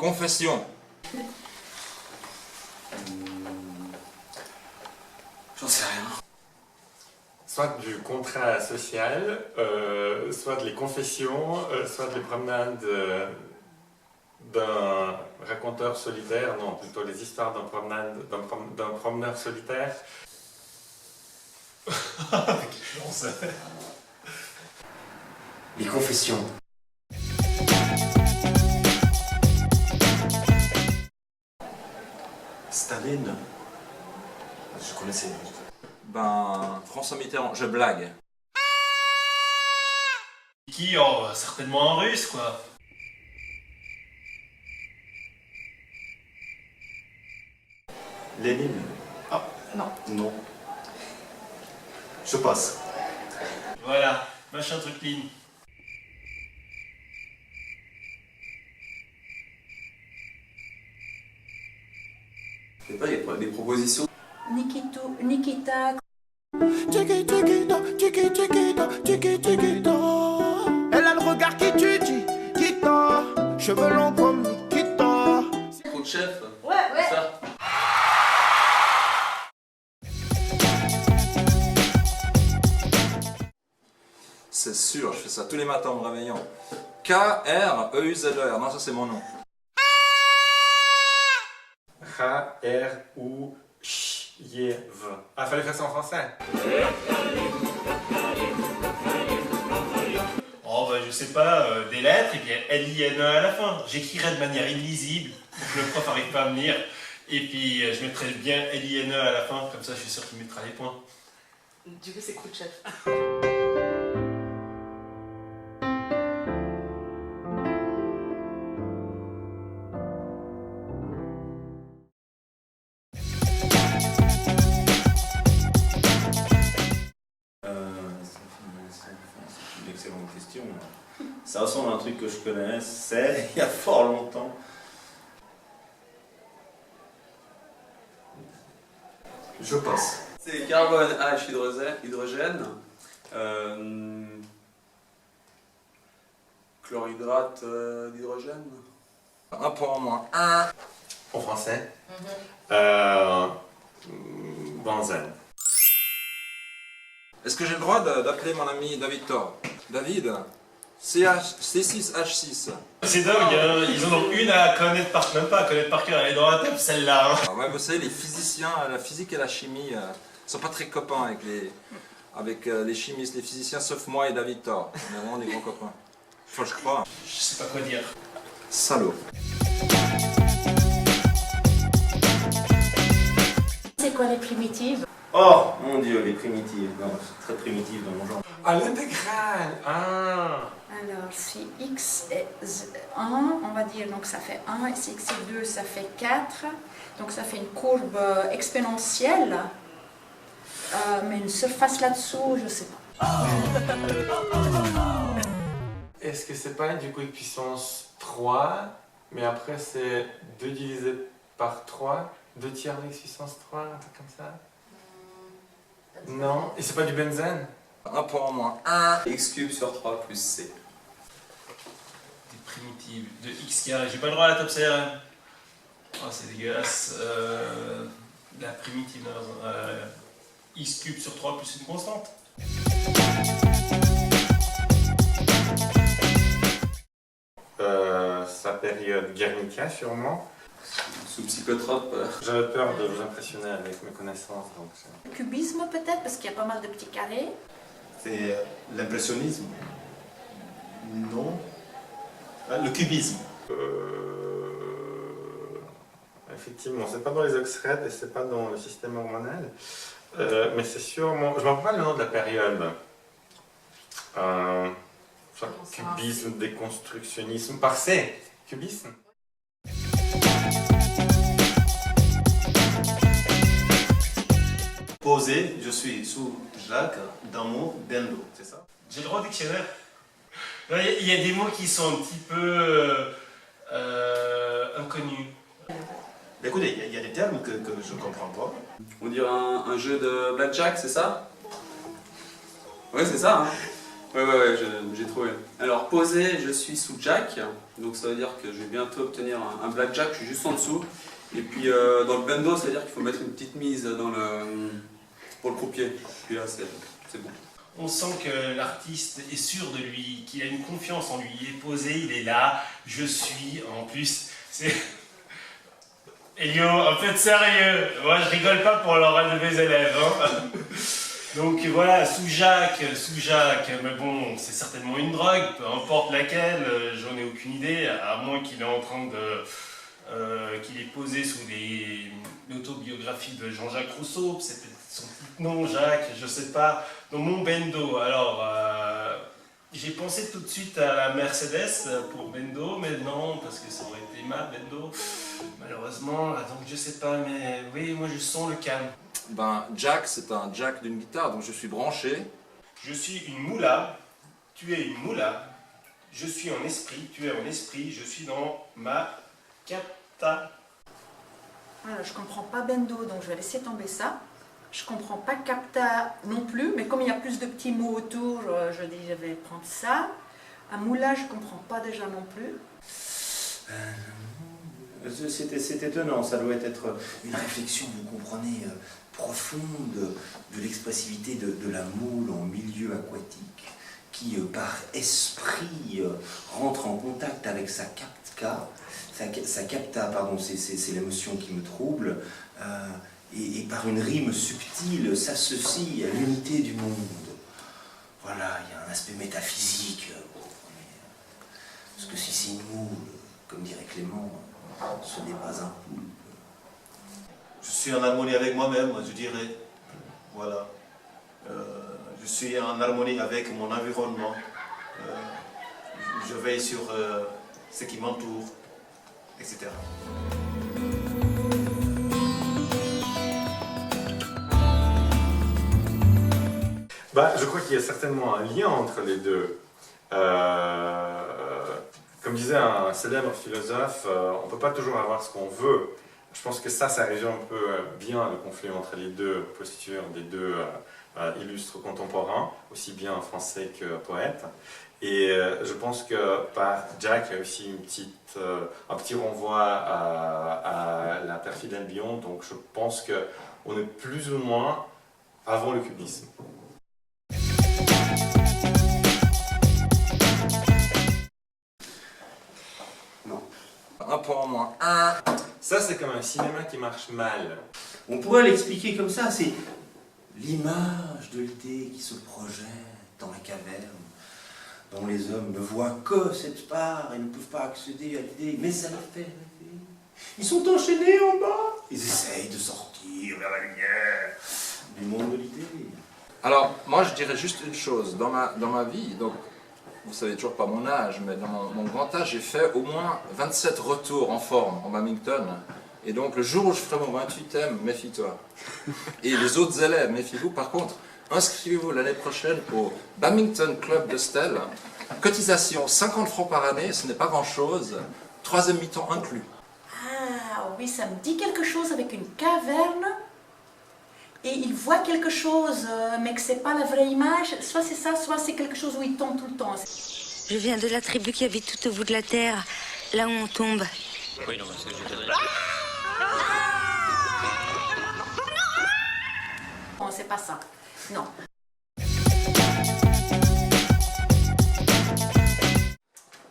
Confession. J'en sais rien. Soit du contrat social, soit les confessions, soit les promenades d'un raconteur solitaire, non, plutôt les histoires d'un promeneur solitaire. Les confessions. Staline. Je connaissais. Ben, François Mitterrand, je blague. Qui? Oh, certainement un russe, quoi. Lénine. Ah, non. Non. Je passe. Voilà, machin truc clean. Je sais pas, il y a des propositions. Nikita. Elle a le regard qui tue, Nikita. Cheveux longs comme Nikita. Chef. Ouais. Ça. C'est sûr, je fais ça tous les matins en me réveillant. K-R-E-U-Z-E-R. Non, ça c'est mon nom. H-R-U-Ch-Y-V. Ah, fallait faire ça en français. Oh, bah, je sais pas, des lettres et bien L-I-N-E à la fin. J'écrirai de manière illisible pour que le prof n'arrive pas à me lire. Et puis, je mettrai bien L-I-N-E à la fin, comme ça, je suis sûr qu'il mettra les points. Du coup, c'est Khrouchtchev. C'est une excellente question. Ça ressemble à un truc que je connais, c'est il y a fort longtemps. Je passe. C'est carbone H hydrogène, chlorhydrate d'hydrogène. Un point en moins. En français. Benzène. Est-ce que j'ai le droit d'appeler mon ami David Thor? David, C6H6. C'est dingue, hein, ils en ont une à connaître même pas à connaître par cœur, elle est dans la table celle-là. Hein. Ah ouais, vous savez, les physiciens, la physique et la chimie sont pas très copains avec les chimistes, les physiciens, sauf moi et David Thor. On est vraiment des grands copains. Enfin, je crois. Je sais pas quoi dire. Salaud. C'est quoi les primitives? Oh mon dieu, les primitives. Non, c'est très primitif dans mon genre. Ah, l'intégrale. Ah. Alors, si x est 1, on va dire, donc ça fait 1, et si x est 2, ça fait 4. Donc ça fait une courbe exponentielle. Mais une surface là-dessous, je sais pas. Est-ce que c'est pas du coup une puissance 3, mais après c'est 2 divisé par 3, 2 tiers de x puissance 3, un truc comme ça? Non. Et c'est pas du benzène? Un point en moins. X cube sur 3 plus C. Des primitives de x carré, j'ai pas le droit à la top CRM. Oh, c'est dégueulasse. La primitive, x cube sur 3 plus une constante. Sa période Guernica sûrement. Sous psychotrope. J'avais peur de vous impressionner avec mes connaissances. Donc Cubisme peut-être, parce qu'il y a pas mal de petits carrés. C'est l'impressionnisme. Non. Ah, le cubisme. Effectivement, c'est pas dans les oxrèdes et c'est pas dans le système hormonal. Mais c'est sûrement. Je me rappelle pas le nom de la période. Soit cubisme, déconstructionnisme. Par C. Cubisme. Posé, je suis sous Jacques, d'amour, d'endo, c'est ça? J'ai le droit au dictionnaire. Il y a des mots qui sont un petit peu inconnus. Écoutez, il y a des termes que je ne comprends pas. On dirait un jeu de blackjack, c'est ça? Ouais, c'est ça. Hein. Ouais, j'ai trouvé. Alors, posé, je suis sous Jack. Donc, ça veut dire que je vais bientôt obtenir un Blackjack. Je suis juste en dessous. Et puis, dans le bendo, ça veut dire qu'il faut mettre une petite mise pour le croupier. Puis là, c'est bon. On sent que l'artiste est sûr de lui, qu'il a une confiance en lui, il est posé, il est là, je suis, en plus, c'est... Elio, en fait sérieux, moi je rigole pas pour l'oral de mes élèves. Hein. Donc voilà, sous Jacques, mais bon, c'est certainement une drogue, peu importe laquelle, j'en ai aucune idée, à moins qu'il est en train de... qu'il est posé sous l'autobiographie de Jean-Jacques Rousseau, c'est peut-être son petit nom, Jacques, je sais pas, dans mon bendo. Alors, j'ai pensé tout de suite à la Mercedes pour bendo, mais non, parce que ça aurait été ma bendo, malheureusement, donc je sais pas, mais oui, moi je sens le calme. Ben, Jack, c'est un jack d'une guitare, donc je suis branché. Je suis une moula, tu es une moula, je suis en esprit, tu es en esprit, je suis dans ma capta. Voilà, je comprends pas bendo, donc je vais laisser tomber ça. Je comprends pas capta non plus, mais comme il y a plus de petits mots autour, je dis je vais prendre ça. Un moula, je comprends pas déjà non plus. C'est étonnant, ça doit être une réflexion, vous comprenez, profonde de l'expressivité de la moule en milieu aquatique qui, par esprit, rentre en contact avec sa capta. Sa capta, pardon, c'est l'émotion qui me trouble, et par une rime subtile s'associe à l'unité du monde. Voilà, il y a un aspect métaphysique, vous comprenez. Parce que si c'est une moule, comme dirait Clément, ce n'est pas un poulpe. Je suis en harmonie avec moi-même, je dirais. Voilà. Je suis en harmonie avec mon environnement. Je veille sur ce qui m'entoure, etc. Bah, je crois qu'il y a certainement un lien entre les deux. Comme disait un célèbre philosophe, on ne peut pas toujours avoir ce qu'on veut. Je pense que ça résume un peu bien le conflit entre les deux postures des deux illustres contemporains, aussi bien français que poète. Et je pense que par Jack, il y a aussi un petit renvoi à la perfide Albion, donc je pense qu'on est plus ou moins avant le cubisme. Un point en moins. Ça, c'est comme un cinéma qui marche mal. On pourrait l'expliquer comme ça, c'est l'image de l'idée qui se projette dans la caverne, dont les hommes ne voient que cette part et ne peuvent pas accéder à l'idée, mais ça les fait rêver. Ils sont enchaînés en bas, ils essayent de sortir vers la lumière du monde de l'idée. Alors, moi je dirais juste une chose, dans ma vie, donc vous savez toujours pas mon âge, mais dans mon grand âge, j'ai fait au moins 27 retours en forme en badminton. Et donc le jour où je ferai mon 28e, méfie-toi. Et les autres élèves, méfiez-vous. Par contre, inscrivez-vous l'année prochaine au Badminton Club de Stel. Cotisation 50 francs par année, ce n'est pas grand-chose. 3e mi-temps inclus. Ah oui, ça me dit quelque chose avec une caverne. Et il voit quelque chose, mais que c'est pas la vraie image. Soit c'est ça, soit c'est quelque chose où il tombe tout le temps. Je viens de la tribu qui habite tout au bout de la terre, là où on tombe. Oui, non, c'est Non, c'est pas ça. Non.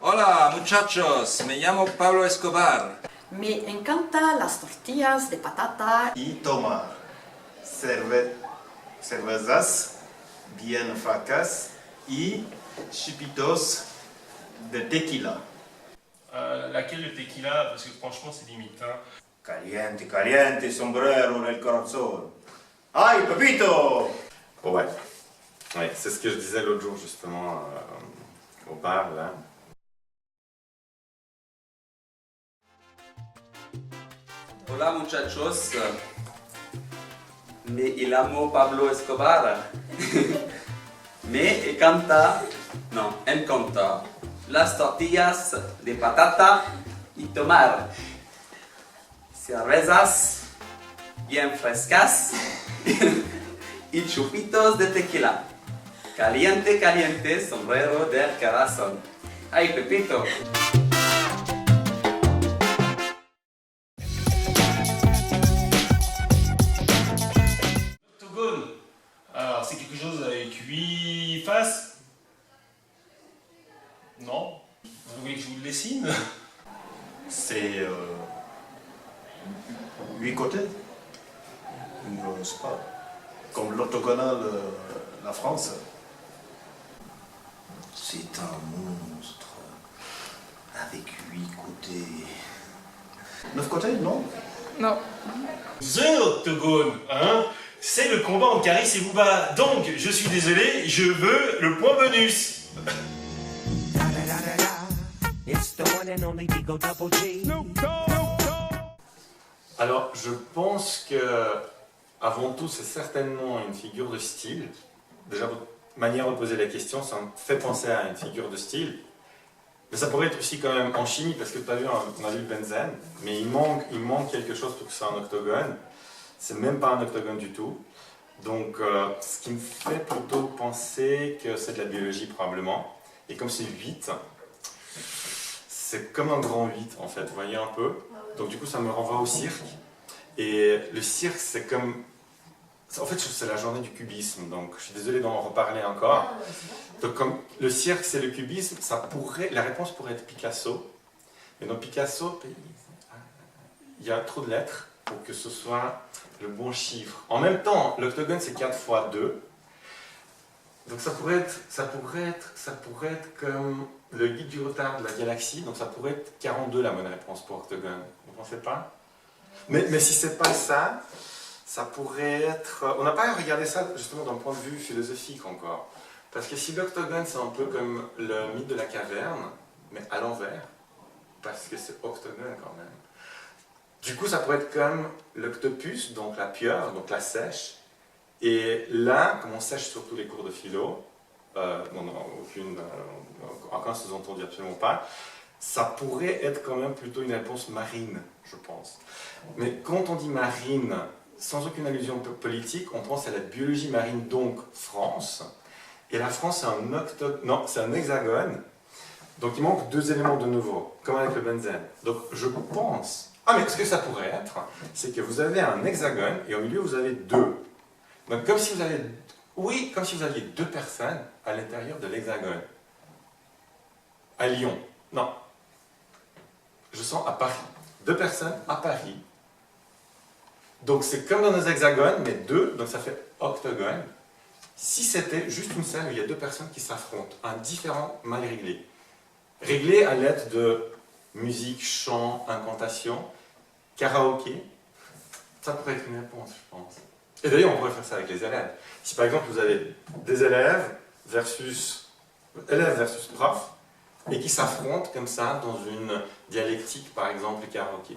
Hola muchachos, me llamo Pablo Escobar. Me encanta las tortillas de patata. Y tomar cervezas bien fracas y chupitos de tequila. Laquelle le tequila? Parce que franchement, c'est limite. Hein. Caliente, caliente, sombrero nel corazón. Ay, Pepito! Ouais, c'est ce que je disais l'autre jour justement au bar là. Hola muchachos, me llamo Pablo Escobar. Me encanta las tortillas de patata y tomar cervezas bien frescas y chupitos de tequila. Caliente, caliente, sombrero del corazón. Ay, Pepito. Octogone. Alors, c'est quelque chose avec 8 faces? Non? Vous voulez que je vous le dessine? C'est 8 côtés. Je sais pas. Comme l'orthogonal, la France. C'est un monstre avec 8 côtés. 9 côtés, non? Non. The Octogone, hein? C'est le combat entre Caris et Booba. Donc, je suis désolé, je veux le point bonus. Alors, je pense que, avant tout, c'est certainement une figure de style. Déjà, votre manière de poser la question, ça me fait penser à une figure de style. Mais ça pourrait être aussi quand même en chimie, parce que tu as vu, on a vu le benzène, mais il manque quelque chose pour que ce soit un octogone. C'est même pas un octogone du tout. Donc, ce qui me fait plutôt penser que c'est de la biologie probablement. Et comme c'est 8, c'est comme un grand 8 en fait, vous voyez un peu. Donc du coup, ça me renvoie au cirque. Et le cirque, c'est comme... En fait, c'est la journée du cubisme, donc je suis désolé d'en reparler encore. Donc comme le cirque, c'est le cubisme, la réponse pourrait être Picasso. Mais dans Picasso, il y a trop de lettres pour que ce soit le bon chiffre. En même temps, l'octogone, c'est 4 fois 2. Donc ça pourrait être comme le guide du retard de la galaxie, donc ça pourrait être 42 la bonne réponse pour octogone. Vous ne pensez pas? Mais si c'est pas ça, ça pourrait être... On n'a pas regardé ça justement d'un point de vue philosophique encore. Parce que si l'octogone c'est un peu comme le mythe de la caverne, mais à l'envers, parce que c'est octogone quand même. Du coup ça pourrait être comme l'octopus, donc la pieuvre, donc la sèche. Et là, comme on sèche sur tous les cours de philo, aucun sous-entendu absolument pas, ça pourrait être quand même plutôt une réponse marine, je pense. Mais quand on dit marine, sans aucune allusion politique, on pense à la biologie marine, donc France. Et la France, c'est un hexagone. Donc il manque 2 éléments de nouveau, comme avec le benzène. Donc je pense... Ah, mais ce que ça pourrait être, c'est que vous avez un hexagone et au milieu vous avez 2. Donc comme si vous aviez... Oui, comme si vous aviez 2 personnes à l'intérieur de l'hexagone. À Lyon. Non. Je sens à Paris. 2 personnes à Paris. Donc c'est comme dans nos hexagones, mais 2, donc ça fait octogone. Si c'était juste une scène où il y a 2 personnes qui s'affrontent, un différent mal réglé. Réglé à l'aide de musique, chant, incantation, karaoké, ça pourrait être une réponse, je pense. Et d'ailleurs, on pourrait faire ça avec les élèves. Si par exemple vous avez des élèves versus prof, et qui s'affrontent comme ça dans une dialectique, par exemple, karaoké.